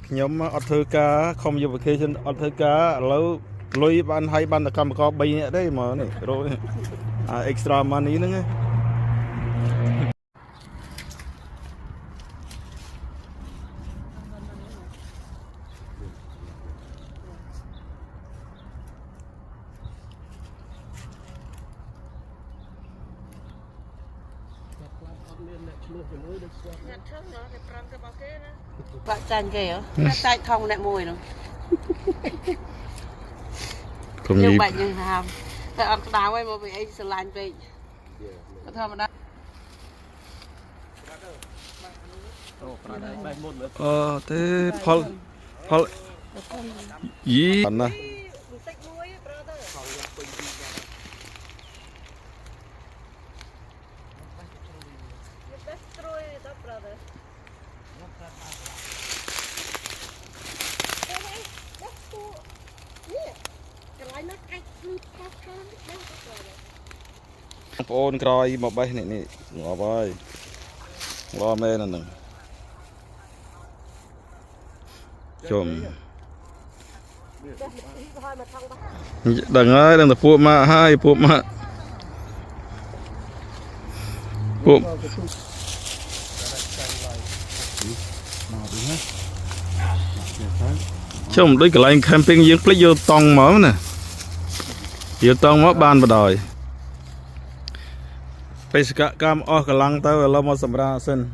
nhóm ở thư cá không dùng vacation ở thư cá lâu lôi ban hay ban là cầm có bay đấy mà này rồi extra money nữa nghe bạn chanh kìa chanh thông lại mùi nữa nhưng bệnh nhưng hàm tại ăn đào ấy mà bị anh sờ lạnh về thôi mà thế Paul gì anh này ôn còi một bay này nè ngõ bay lo mê nè chôm đừng ơi đừng tập phụ mà hai phụ mà phụ chôm đấy cái line camping những plei vô tông mở nè vô tông mở ban vào đời bây giờ cam ở cái lăng tao là một sầm ra sân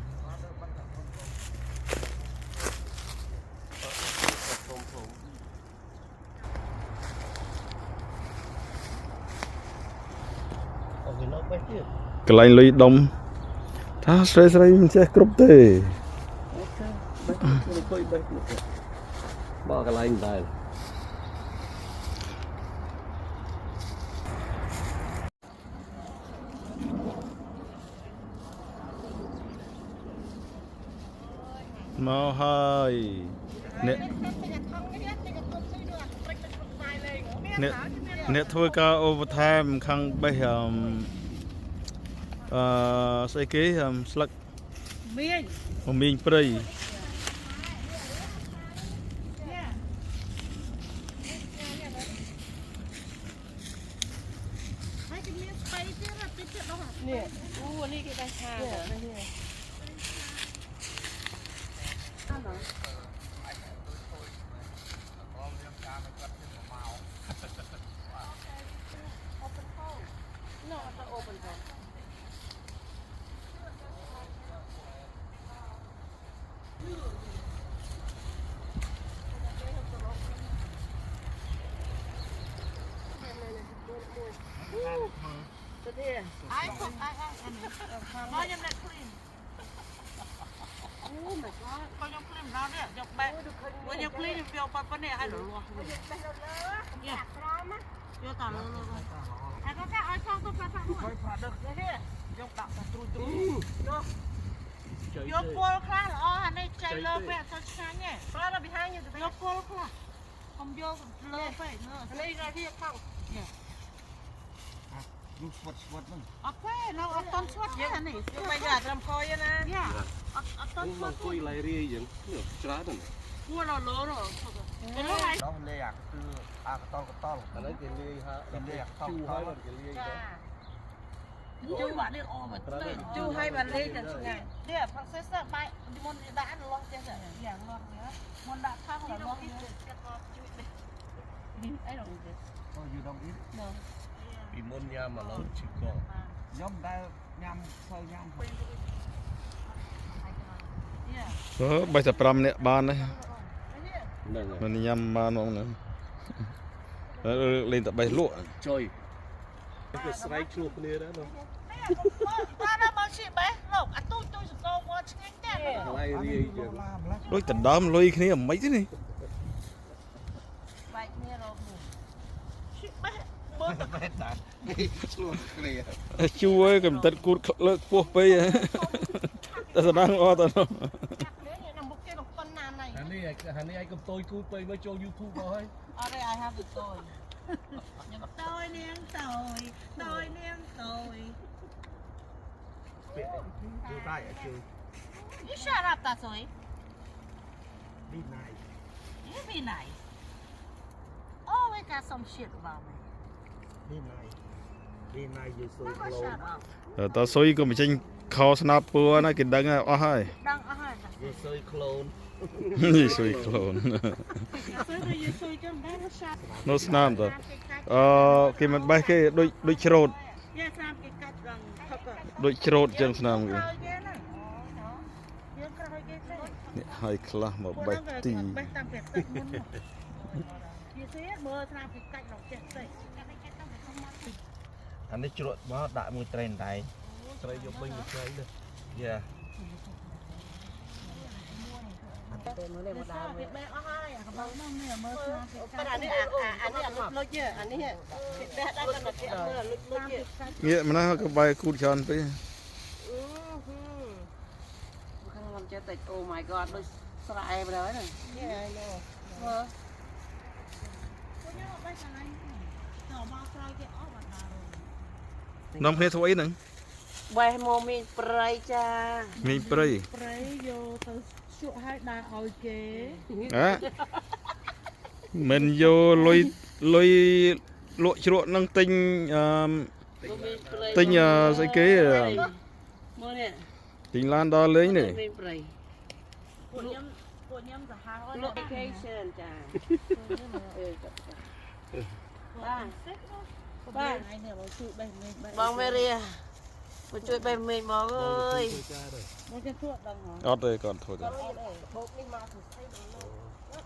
cái lạnh lụy đông thà sấy mình sẽ cướp tê bao cái lạnh đây mau hai nè thôi ca overtime khang bây xây kế slug miên prey nèนี่cái đại hàng ai không ai nói em lại clean oh my god coi nhung clean nào đấy nhung bé coi nhung clean nhung biểu bắp này hay luôn vô tao luôn ai có cái ai xong tôi phải luôn đây đi nhung đặt vô cua khá là anh ấy chạy lơ về cho sáng nhé đó là bị hai như vô cua khá không vô lơ về nữa anh ấy ra kia khôngลูกสวดสวดมั้ง โอเคเราเอาต้นสวดยังนี่ไม่อยากทำคอยนะเนี่ยเอาต้นสว มั ด นคุยไรเรียอย่างเนี่ยจ้าหนึ่ง กลัวเราโลหรอเป็นอะไร น้องเลี้ยงคืออากระต้องอันนั้นเกลียฮะเลี้ยงต้องให้มันเกลียจูบ้านนี่ออกมาจูให้มันเลี้ยงกันไงเนี่ยพักเซสไปมันด่านลองเจ๊อย่างลองเนี้ยมันด่าข้างเราลองเนี้ยไอ้หลงเจ๊ ก็อยู่ตรงนี้ เนาะ ปีมุนยามาแล้วชิคก้ย่อมได้ยำเซยำ bây giờ pram nè ban đấy นั่นไง mình nhâm ban không nữa lên tập bay lụa จอยก็สไลด์ชูคนนี้แล้วเนาะ ta đã bao chị bé lộc à tôi sẽ go watch ngay tên ไรเรียอย่าง đôi tận đám lôi cái này mấy thế này vậy nghe rồi chị bé bớt ไม่ตัดชูเกลีย chú ơi cầm tận cút lợn buộc bây ta sẽ đang o taoอันนี้ไอ้กับตัวกูไปมาโจยูทูบเอาให้ ở đây I have the toy nhưng tôi nén tôi nén tôi ดูได้อะคือ you shut up ta rồi Be nice. You be nice. Always got some shit about me. Be nice. Be nice. You so Never close. shut up. តើសុយក៏មិនចេញខោស្នាប់ពួរណាគេដឹងអស់ហើយ Đang ở hai. You so clone. នេះសុយខ្លួន You so you never shut. នៅស្នាមតើគេមិនបេះគេដូចច្រូត Yeah, Sam cái cách rằng thật rồi. ដូចច្រូតចឹងស្នាមគេ Khơi ghê này.យើងក្រោយគេទេ នេះហើយខ្លះមកបេះទី បេះតាមពេលទឹកមុននិយាយទេមើលថាពីកាច់ដល់ចេះទេ អានេះជ្រក់មកដាក់មួយត្រេនដៃត្រីយកវិញមួយត្រីទៅយ៉ា មើលលេមកដើមបេះអស់ហើយអាកំបោរនោះនេះមើលស្នាពីកាច់ អានេះអាលុចលុចអានេះគេបេះដាក់កាន់តែមើលលុចលុច ងាកម្ល៉េះក៏បាយគូតច្រើនពេក ខាងខ្ញុំចេះតែ Oh my god ដូចស្រែទៅហើយហ្នឹង Yeah, I know. មើល ពួកខ្ញុំបេះកន្លែងទៅមកក្រោយគេអស់បាត់ដល់ នាំគ្នាធ្វើអីហ្នឹង បេះមកមានប្រៃចា មានព្រៃ ប្រៃយកទៅជក់ឲ្យដើរឲ្យគេ មិនយកលុយលក់ជ្រក់នឹងទិញទិញស្អីគេ មើលនេះ ទិញឡានដល់លេងនេះ មានប្រៃ ពួកខ្ញុំទៅហៅឲ្យ location ចាបាទ ឯនេះមកជួយបេះមេឃបេះ បងមេរីមកជួយបេះមេឃមកអើយ មកគេទួតដល់ហ៎ អត់ទេគាត់ធ្វើទេ បោកនេះមកទៅស្អីបងលោក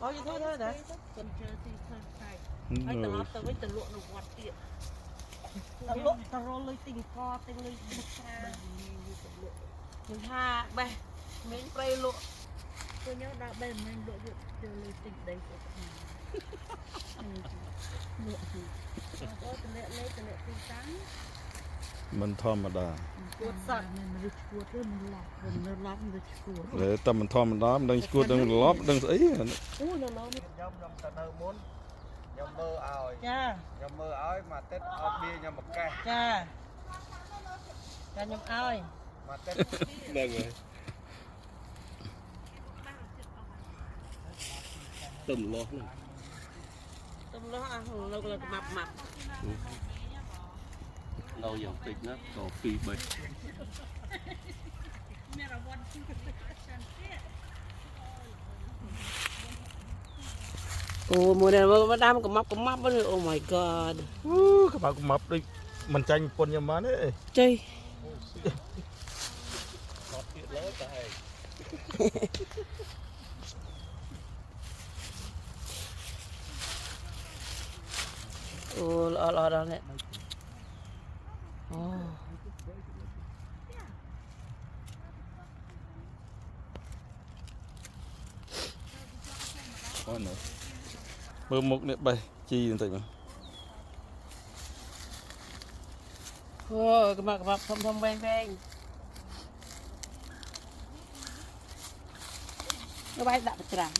អូយធ្វើណា ខ្ញុំជឿទីខំខៃ ហើយត្រឡប់ទៅវិញទៅលក់នៅវត្តទៀត ទៅលក់ទៅរលុយទិញកទិញលុយបុកស្រា ខ្ញុំថាបេះមានប្រៃលក់ ពួកខ្ញុំដាក់បេះមិនលក់យកទៅលុយទិញដីទៅខាងលក់ទៅតម្លាក់លេខតម្លាក់ទីតាំង មិនធម្មតា ឈួតសក់មិនឬឈួតទេមិនឡប់មិនឡប់មិនឈួត តែមិនធម្មតាមិនដឹងឈួតដឹងលប់ដឹងស្អី អូនៅឡប់ ខ្ញុំទៅនៅមុនខ្ញុំមើលឲ្យ ចា ខ្ញុំមើលឲ្យមកទឹកឲ្យបៀខ្ញុំប្រកេះ ចាខ្ញុំឲ្យ មកទឹកហ្នឹងហើយទំលាស់ហ្នឹង ទំលោះអានៅលើម៉ាប់ម៉ាប់ នៅយ៉ាងតិចណាក៏2 3 មានរង្វាន់ជូនទៅចាន់ទៀត អូមួយនេះមកដាំកំមាប់វិញអូ my god ក្បាលកំប់ដូចមិនចាញ់ពុនខ្ញុំបានទេ ជ័យ អត់ទៀតលើតែ អូល្អដល់នេះអូ អូនមើលមុខនេះបេះជីបន្តិចមក អូកំមាប់ធំវែងទៅបាយដាក់បច្រាំ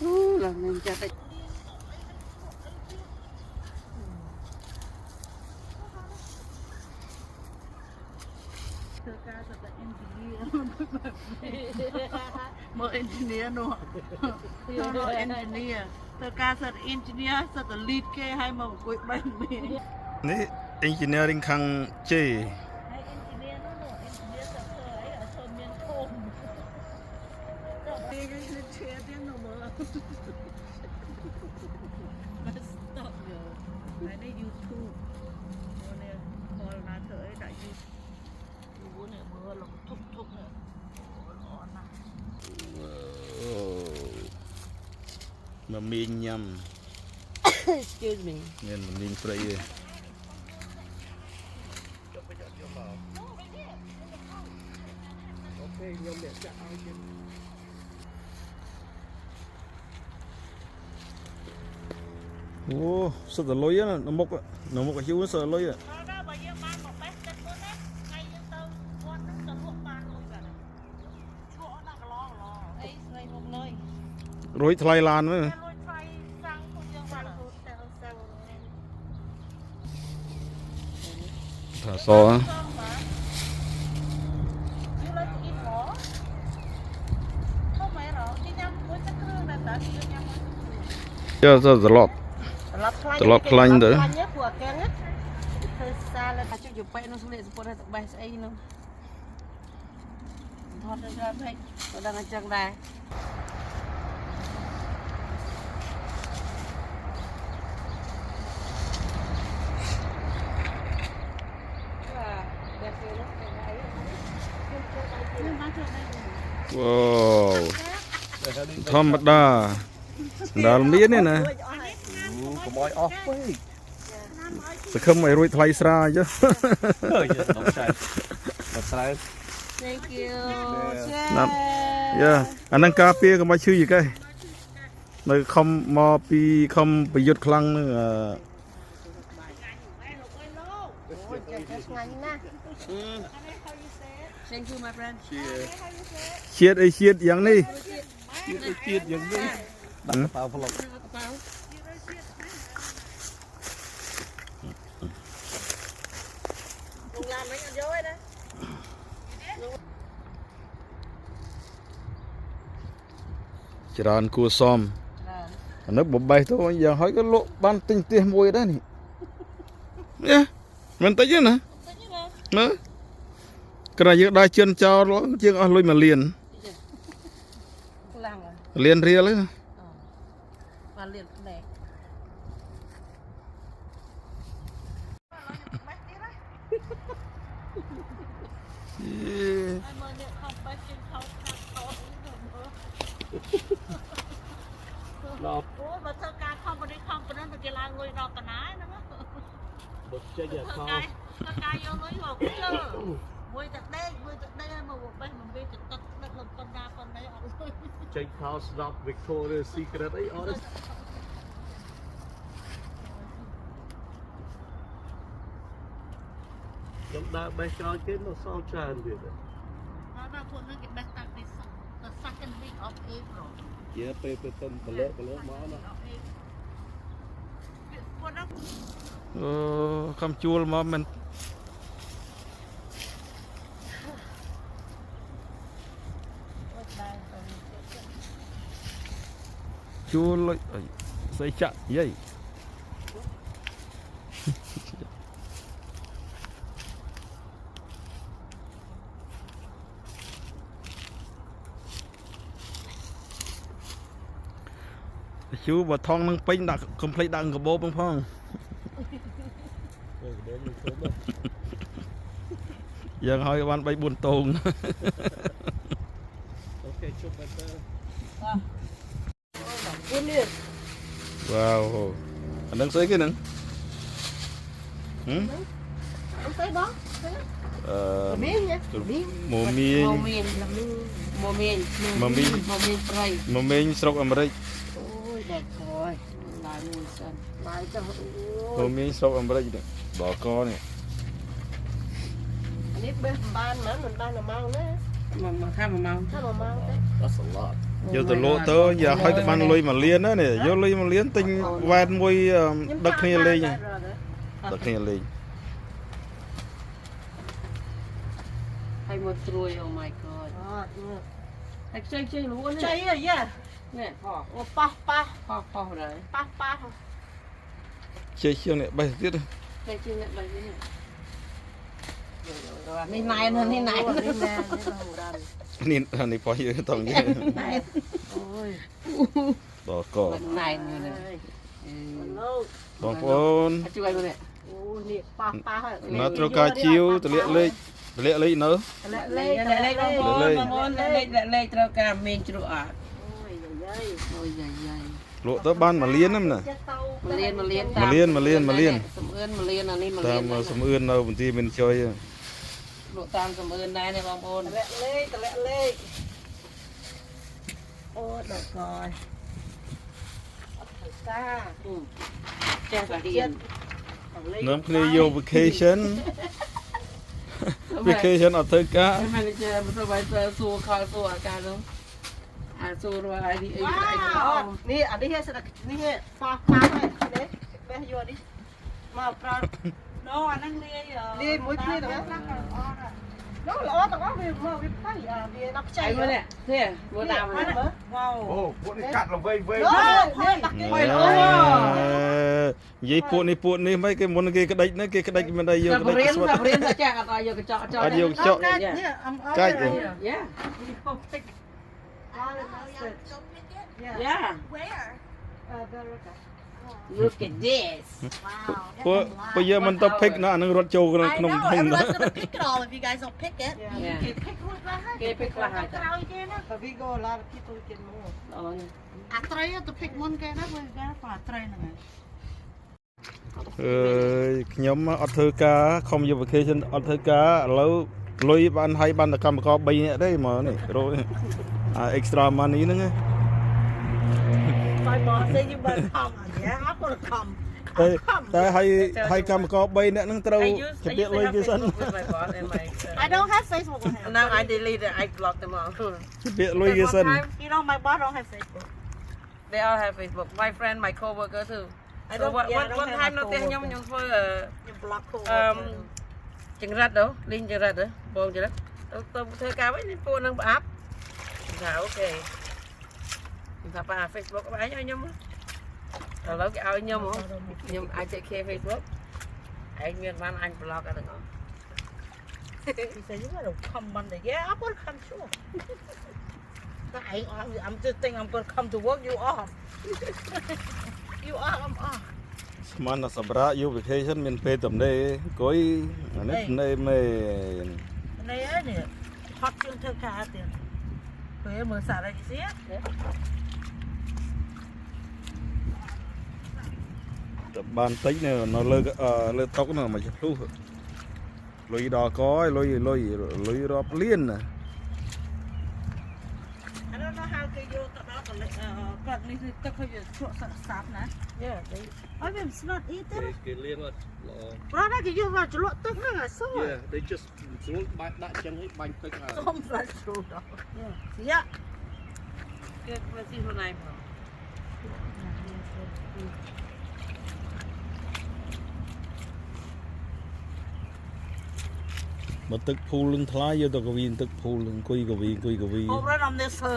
អូឡើងនឹងចាស់តិច ធ្វើការសត្វតែ engineer មើល engineer នោះមើល engineer ធ្វើការសត្វ engineer សត្វតែ lead គេឲ្យមកអង្គុយបេះមី នេះ engineering ខាងជេ ហើយ engineer នោះ engineer សត្វធ្វើអីឲ្យធ្វើមានធំទៅពេលយើងឈឺទៀតនោះមើល stop យកហើយនេះ YouTube មើលនេះខលណាធ្វើអីដាក់ YouTube នេះមើលលោកធុបនេះល្អណាស់ មកមានញ៉ាំ excuse me មានមិនមានព្រៃទេ អូខេខ្ញុំអ្នកចាក់ឲ្យទៀត អូសុទ្ធតែលុយណានៅមុខអាយុសុទ្ធតែលុយ ដល់បើយើងបានមកបេះទឹកមុនណាថ្ងៃយើងទៅគាត់នឹងទៅលក់បានលុយបាទឈក់ណាកន្លងអីស្រីមុំលុយ រួយថ្លៃឡានវិញ លុយថ្លៃសាំងពួកយើងបានហូតតែសាំង ថាស បាទ Cho giờ lọp ត្រឡប់ខ្លាញ់ ទៅ ខ្លាញ់ព្រោះកាំងធ្វើសារលើ អាចជួយបែកនោះស្លៀកសពតទៅបែកស្អីនោះថតទៅដល់ពេកក៏ដឹងអញ្ចឹងដែរ wow ធម្មតាដល់មាននេះណា កុំឲ្យអស់ពេក សង្ឃឹមឲ្យរួចថ្លៃស្រាអញ្ចឹង ដល់ឆ្អែតដល់ស្រែ Thank you ណាប់យ៉ាអាហ្នឹងការពារកុំឲ្យឈឺយីកេនៅខំមកពីខំប្រយុទ្ធខ្លាំងហ្នឹង អូយចេះតែឆ្ងាញ់ណាស់ Thank you my friend ជាតិអីជាតិយ៉ាងនេះ ជាតិយ៉ាងនេះដាក់កប៉ាល់ប្លុក លោកឡានមិនអត់យកទេណា ច្រើនគួរសមអានេះបបេះទៅយ៉ាងហើយក៏លក់បានទិញផ្ទះមួយដែរនេះយ៉ាមិនតិចទេណាមើលគ្រាន់យើងដើរជឿនចោលជាងអស់លុយ1លាន ខ្លាំង លានរៀលហ្នឹង បានលៀនផ្នែក មើលអ្នកខំបែកជើងខោខាត់ខោដល់ អូបើធ្វើការខំបរិខំប៉ុណ្ណឹងទៅគេឡើងងុយដល់កណាហ្នឹង បុកចេញអាខោ ធ្វើការយកលុយមកលើមួយទឹកដេកមួយទឹកដេកឲ្យមកបេះមកវាទឹកទឹកដឹកលំប៉ុណ្ណាប៉ុណ្ណេះអត់លុយ ចេញខោស្ដាប់ Victoria Secret អីអត់ខ្ញុំដើរបេះក្រោយគេមកសល់ច្រើនទៀត ដល់ពួកនឹងគេបេះតាំងពី the second week of April ជាពេលទៅទំបលើមកណា ពួកនោះ អូខំជួលមកមិនជួលលុយអីស្អីចាក់យាយ chú bà thong nâng pin đặt complete đặt cái bố bằng phong giờ hỏi bạn bay buồn tồn wow anh đang xây cái nè ông thấy đó miếng nha mùa miên មកមានមកមានប្រៃ mùa miên sọc Americ អូយđẹp rồi lạiមួយសិន lại cho mùa miên sọc Americ này bỏ con này อันนี้เบิ้ลบ้านมันบ้านละเมานะ មកខាងមក ถ้าละเมาទេ That's a lot vô từ lỗ tớ giờ hỏi tụi bạn lôi mà liên đó này vô lôi mà liên tinh van môi đất kia lên nha đất kia lên ហើយមកត្រួយ oh my god ហើយខ្ចីលួន chơi rồi nha នេះប៉ោះ ô pa pa ប៉ោះដែរ pa pa chơi chiêu này bay tiết តែជាអ្នកបាយនេះនេះណែននេះណែន នេះណែនេះហូរ៉ាន់ នេះនេះប៉ោះយើងតង់យ ណែអូយ bỏ cỏ ណែននេះ លោក បងប្អូន ជួយមើលនេះ អូនេះប៉ះប៉ះហើយ nóត្រូវការជីវទម្លាក់លេខទម្លាក់លេខនៅ លេខបងប្អូន លេខត្រូវការមានជ្រុះអត់ អូយយាយ អូយយាយ លក់ទៅបាន1លានហ្នឹងណា ចិត្តទៅ មកលៀន 1លាន1លាន សំអឿនមកលៀនអានេះមកលៀ តាម ន សំអឿននៅបន្ទាយមានជួយ លក់តាមសំអឿនដែរនេះបងប្អូន តម្លាក់លេខអូដល់កយអត់ទៅសា ចេះតែរៀន នាំគ្នាយក vacation vacation អត់ធ្វើការ មិនចេះមិនទៅបាយទៅសួរខលសួរអាការនោះអាសួររកអីអី នេះអានេះស្ដាប់នេះប៉ះប៉ះហើយនេះបេះយកនេះមកប្រើណូអាហ្នឹងលាយមួយគ្នាទៅណានោះល្អទាំងអស់ វាមកវាផៃអាវាដល់ខ្ចី ai mới nè thế vừa đào mà nè វ៉ាវ អូពួកនេះកាត់ល្វៃវែង អូនេះដាក់គេ និយាយពួកនេះមិនគេមុនគេក្តិចណាគេក្តិចមិនដែរយកក្តិចស្វាត់ tập riêng ra chả ở vô cái trọ អត់យកចក នេះអំអ កាច់ yeah Yeah. yeah Where? look at this ពួកយើងមិនទៅភិកណានឹងរត់ចូលក្នុងធំណា Everyone's gonna pick it all if you guys don't pick it. yeah Pick one by okay pick là haiក្រោយគេណា But we go a lot of people get more. đó អាត្រីទៅ pick មុនគេណាព្រោះគេប៉ាត្រីហ្នឹងហើយ អើយខ្ញុំអត់ធ្វើការខំយក vacation អត់ធ្វើការឥឡូវលុយបានឲ្យបានតែកម្មករ3នាក់ទេមកនេះរកអា extra money ហ្នឹង My boss said you better come. Yeah, I'm gonna come. តែឲ្យកម្មករ3នាក់ហ្នឹងត្រូវជំរាបលុយគេសិន with my boss and my I don't have Facebook with him. now I delete it I block them all ជំរាបលុយគេសិន You know my boss don't have Facebook. they all have Facebook my friend my coworker too I don't. one Yeah, I don't one have time my nó tiếng coworker. nhom thôi You block cool. chừng rạch đâu linh chừng rạch đó bồn chừng đó tôi thuê cao với cô nâng áp dạ ok chúng ta bà Facebook có bái cho nhom rồi lâu cái ao nhom không nhom ai chạy khe Facebook anh nguyên văn anh blog ở đừng He said you better come Monday. Yeah, I'm gonna come sure. I'm just thinking I'm gonna come to work. You off. You off. I'm off. ស្មានតែសម្រាប់យក vacation មានពេលទំនេរអង្គុយអានេះទំនេរមែន Này ấy nè, hot chương thơ cả tiền. Huế mở xả ra gì á? តែបានតិចនៅលើតុកនោះមកឆ្លុះលុយដល់កយលុយរាប់លានណា I don't know how they use the dog got this to call you short stuff nè. yeah they I mean it's not eating. គេលៀងអត់ល្អ Bro, nó cái you vào chỗ lọ tức nó là xôi. Yeah they just ស្រួលបាច់ដាក់ចឹងឲ្យបាញ់ទឹកហើយ Không phải chỗ đó. Yeah. cái cái gì hôm nay mà បើទឹកភូលលឹងថ្លាយកទៅកវីនទឹកភូលអង្គុយកវី Hôm nay làm nè sơ.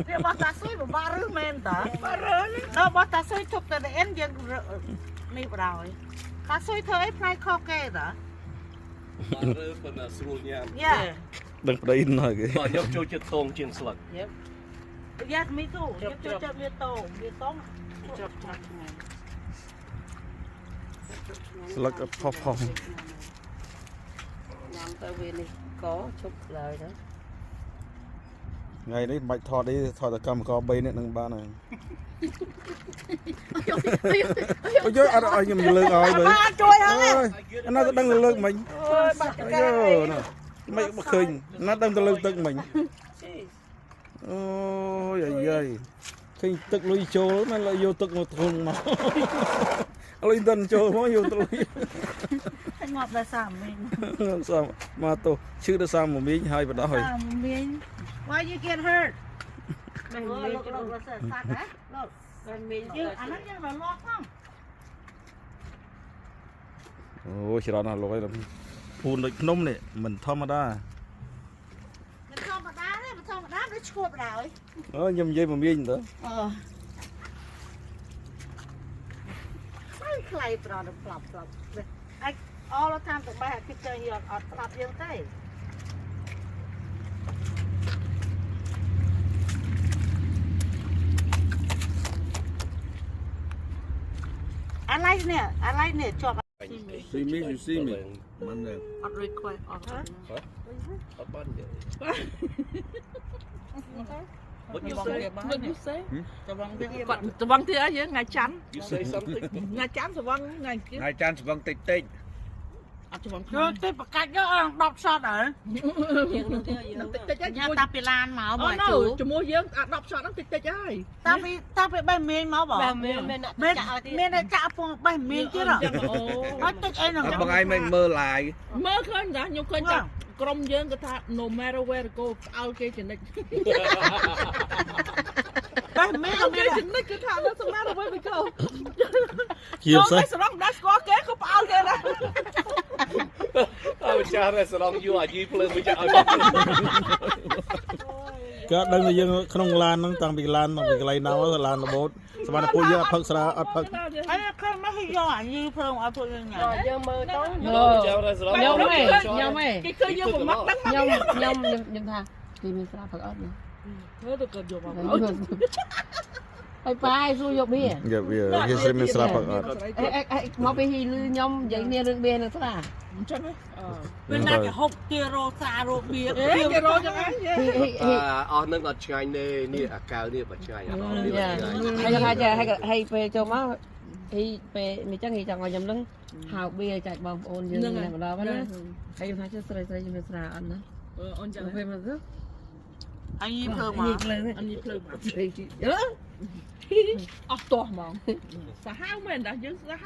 Thế bắt ta xôi của ba rứ men ta. Ba rứ. Nó bắt ta xôi chụp từ đến dân này rồi. Ta xôi thôi phải kho kê ta. បាទរើប៉ុន្តែស្រួលញ៉ាំ Yeah. ដឹងប្តីណាគេ បើយកចូលចិត្តទងជាងស្លឹក yep Yeah, me too. Chụp chụp bia tô, bia tôm. chụp chụp ស្លឹកអត់ផុសផុស nhắm tới bên đi có chụp lời đó ថ្ងៃនេះមិនបាច់ថតទេថតតែកម្មករ3នាក់នឹងបានហើយអូយអត់ឲ្យខ្ញុំលើកឲ្យបើ Ba trôi អើ hả? យណាទៅដឹងទៅលើកមិញ Ôi, ba អា cái យ này. ណាមិនឃើញណាដឹងទៅលើកទឹកមិញ Jeez. អូយអាយឃើញទឹកលុយចូលមិនលើយកទឹកមកធុងមកលុយមិនចូលមកយកទៅលុយ Anh ngọt là xả mình. សាមកទៅឈឺទៅសាមកមីងហើយបដោះហើយ Xả mình. Why you get hurt? Look, look, sạt đấy. Look. Bên mình Nhưng anh nói nhưng mà lọt không? អូច្រើនណាស់លុយពូនដូចភ្នំនេះមិនធម្មតា Mình cho mà đá đấy, mình cho mà đá nó chua rồi. ខ្ញុំនិយាយមកមីងទៅ Mấy clay bro nó plop. Anh all the time tụi bay hãy picture here on plop như thế. I like nè, chọc. See me you see me មិនទេ Hot request on hả? អត់បាននិយាយ What you What say you say? Tụi băng thế ấy, ngày chắn. You say something Ngày chắn tụi băng, ngày kia. ថ្ងៃច័ន្ទស្វឹងតិចតិច Rồi, tôi bật cách đó, đọc shot ở. Nhà ta bị lan máu bởi chú. Chú mua dưỡng đọc sọ nó tịch tịch ơi. Ta bị bay miên máu bỏ. Miên là chạ phong bay miên chứ rồi. Nói tích em là បងឯងមិនមើល live Mơ khơi ra nhưng khơi chặt Crom dưỡng cái thà no matter where to go ao kê trên đích bay miên Ao là kê miên trên đích cái thà nó no matter where we go ជាប Nó សេះ cái srong đã có kế không ao kê ra ម្ចាស់រ៉េស្តូរ៉ង់យូរអាយីភ្លើងមិនចាក់ឲ្យ ក៏ដឹងតែយើងក្នុងឡានហ្នឹងតាំងពីឡានតាំងពីកន្លែងណាមកឡានរបូតសម្រាប់ពួកយើងអត់ផឹកស្រាអត់ផឹក អានេះខំមកឲ្យយកអាយីភ្លើងឲ្យពួកយើងញ៉ាំ យើងមើលទៅ ចាំរ៉េស្តូរ៉ង់ ខ្ញុំហ៎គេឃើញយើងមកមកដឹកខ្ញុំថាគេមានស្រាប់ផឹកអត់ណា ធ្វើទៅក៏យកមក ហើយប៉ាឲ្យសួរយកបៀ យកវាគេស្រីមានស្រាប់ផឹកអត់ មកពីហ៊ីលឺខ្ញុំនិយាយគ្នារឿងបៀនឹងស្រា អញ្ចឹងហ៎ ពេលណាគេហុកទារោសារោបៀ គេរកចឹងហ៎ អស់នឹងអត់ឆ្ងាញ់ទេនេះអាកៅនេះបើឆ្ងាញ់អត់នេះ ហើយពេលចូលមកហើយពេលមិនចឹងគេចង់ឲ្យខ្ញុំនឹងហៅបៀចែកបងប្អូនយើងម្ដងណាហើយខ្ញុំថាជិះស្រីស្រីជំនឿស្រាអត់ណា អូនចឹង ពេលមកទៅ អាយីភ្លើងមក ភ្លើង អានេះភ្លើងមក អឺ អស់ទាស់ហ្មងសាហាវមែនតាយើងសាហាវ